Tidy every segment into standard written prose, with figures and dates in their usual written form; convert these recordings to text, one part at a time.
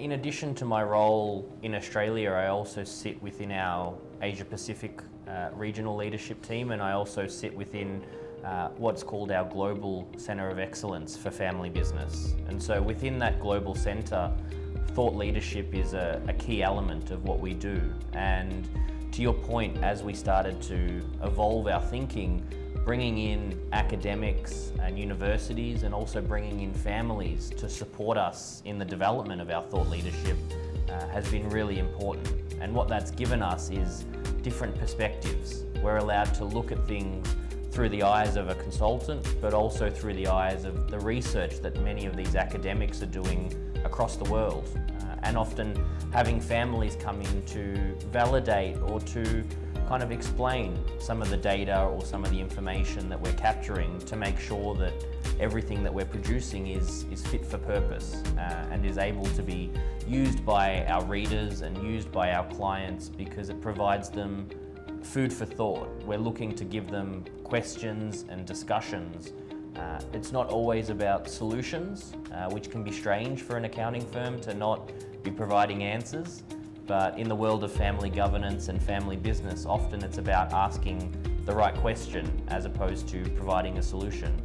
In addition to my role in Australia, I also sit within our Asia Pacific regional leadership team, and I also sit within what's called our Global Centre of Excellence for Family Business. And so within that global centre, thought leadership is a key element of what we do. And to your point, as we started to evolve our thinking, bringing in academics and universities and also bringing in families to support us in the development of our thought leadership has been really important. And what that's given us is different perspectives. We're allowed to look at things through the eyes of a consultant, but also through the eyes of the research that many of these academics are doing across the world. And often having families come in to validate or to kind of explain some of the data or some of the information that we're capturing to make sure that everything that we're producing is fit for purpose and is able to be used by our readers and used by our clients because it provides them food for thought. We're looking to give them questions and discussions. It's not always about solutions, which can be strange for an accounting firm to not be providing answers. But in the world of family governance and family business, often it's about asking the right question as opposed to providing a solution.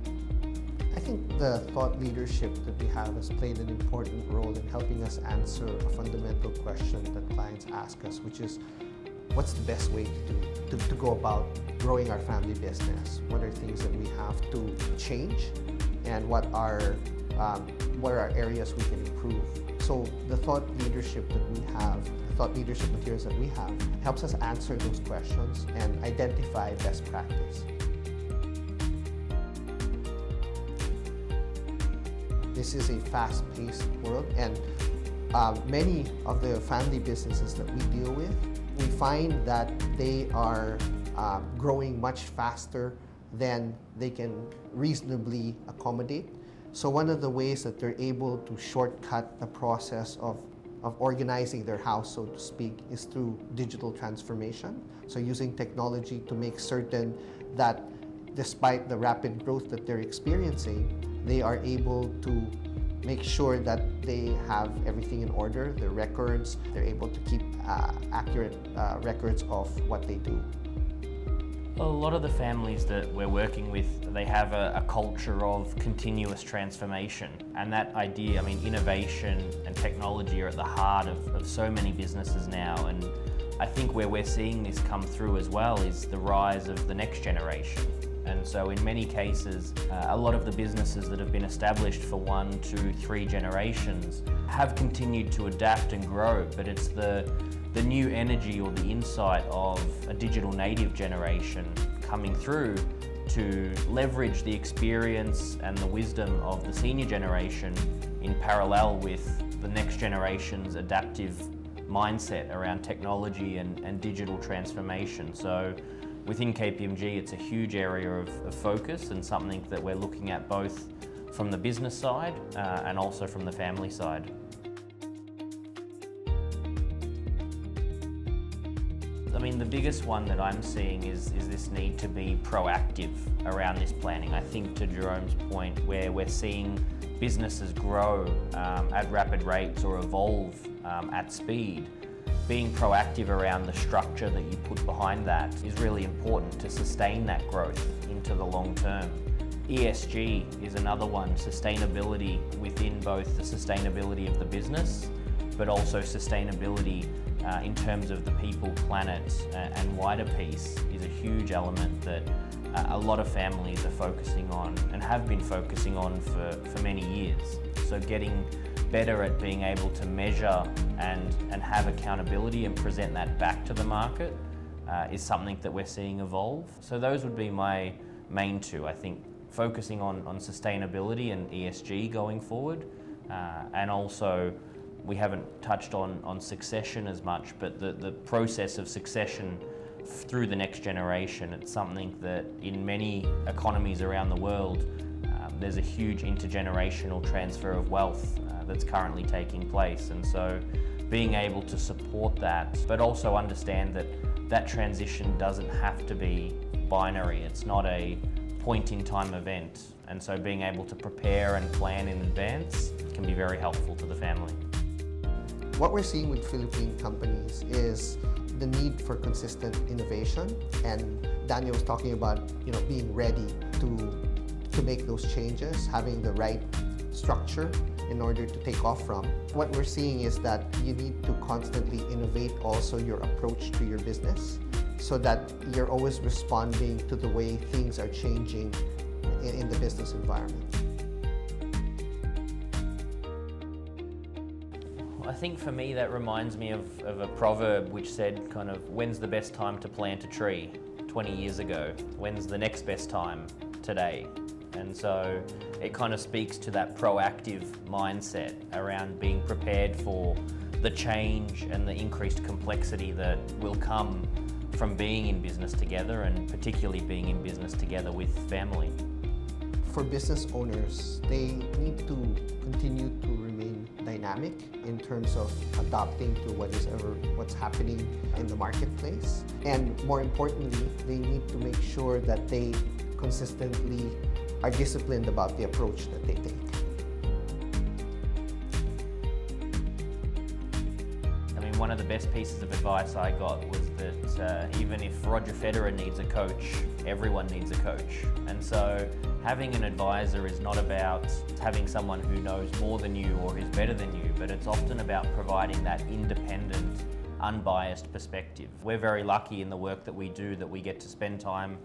I think the thought leadership that we have has played an important role in helping us answer a fundamental question that clients ask us, which is, what's the best way to go about growing our family business? What are things that we have to change, and what are areas we can improve? So the thought leadership that we have, thought leadership materials that we have, helps us answer those questions and identify best practice. This is a fast-paced world, and many of the family businesses that we deal with, we find that they are growing much faster than they can reasonably accommodate. So one of the ways that they're able to shortcut the process of organizing their house, so to speak, is through digital transformation. So using technology to make certain that despite the rapid growth that they're experiencing, they are able to make sure that they have everything in order, their records, they're able to keep accurate records of what they do. A lot of the families that we're working with, they have a culture of continuous transformation. And that idea, innovation and technology are at the heart of so many businesses now. And I think where we're seeing this come through as well is the rise of the next generation. And so in many cases, a lot of the businesses that have been established for 1, 2, 3 generations have continued to adapt and grow, but it's the new energy or the insight of a digital native generation coming through to leverage the experience and the wisdom of the senior generation in parallel with the next generation's adaptive mindset around technology and digital transformation. So within KPMG, it's a huge area of focus and something that we're looking at both from the business side and also from the family side. The biggest one that I'm seeing is this need to be proactive around this planning. I think to Jerome's point, where we're seeing businesses grow at rapid rates or evolve at speed, being proactive around the structure that you put behind that is really important to sustain that growth into the long term. ESG is another one, sustainability within both the sustainability of the business, but also sustainability in terms of the people, planet, and wider piece is a huge element that a lot of families are focusing on and have been focusing on for many years. So getting better at being able to measure and have accountability and present that back to the market is something that we're seeing evolve. So those would be my main two. I think focusing on sustainability and ESG going forward, and also we haven't touched on succession as much, but the process of succession through the next generation. It's something that in many economies around the world, there's a huge intergenerational transfer of wealth that's currently taking place. And so being able to support that, but also understand that that transition doesn't have to be binary. It's not a point in time event. And so being able to prepare and plan in advance can be very helpful to the family. What we're seeing with Philippine companies is the need for consistent innovation, and Daniel was talking about being ready to make those changes, having the right structure in order to take off from. What we're seeing is that you need to constantly innovate also your approach to your business so that you're always responding to the way things are changing in the business environment. I think for me that reminds me of a proverb which said kind of, when's the best time to plant a tree? 20 years ago. When's the next best time? Today. And so it kind of speaks to that proactive mindset around being prepared for the change and the increased complexity that will come from being in business together, and particularly being in business together with family. For business owners, they need to continue to remain dynamic in terms of adapting to what's happening in the marketplace. And more importantly, they need to make sure that they consistently are disciplined about the approach that they take. I mean, one of the best pieces of advice I got was that even if Roger Federer needs a coach, everyone needs a coach. And so having an advisor is not about having someone who knows more than you or is better than you, but it's often about providing that independent, unbiased perspective. We're very lucky in the work that we do that we get to spend time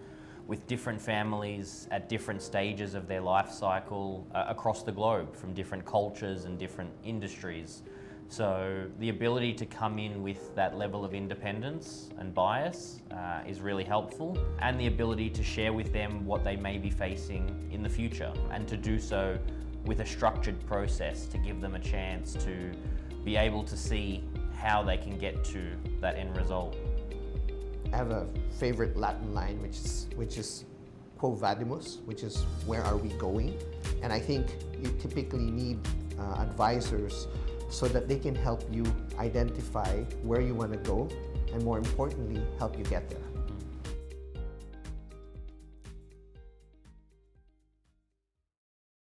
with different families at different stages of their life cycle across the globe, from different cultures and different industries. So the ability to come in with that level of independence and bias is really helpful, and the ability to share with them what they may be facing in the future, and to do so with a structured process to give them a chance to be able to see how they can get to that end result. I have a favorite Latin line which is Quo Vadimus, which is where are we going? And I think you typically need advisors so that they can help you identify where you want to go, and more importantly, help you get there.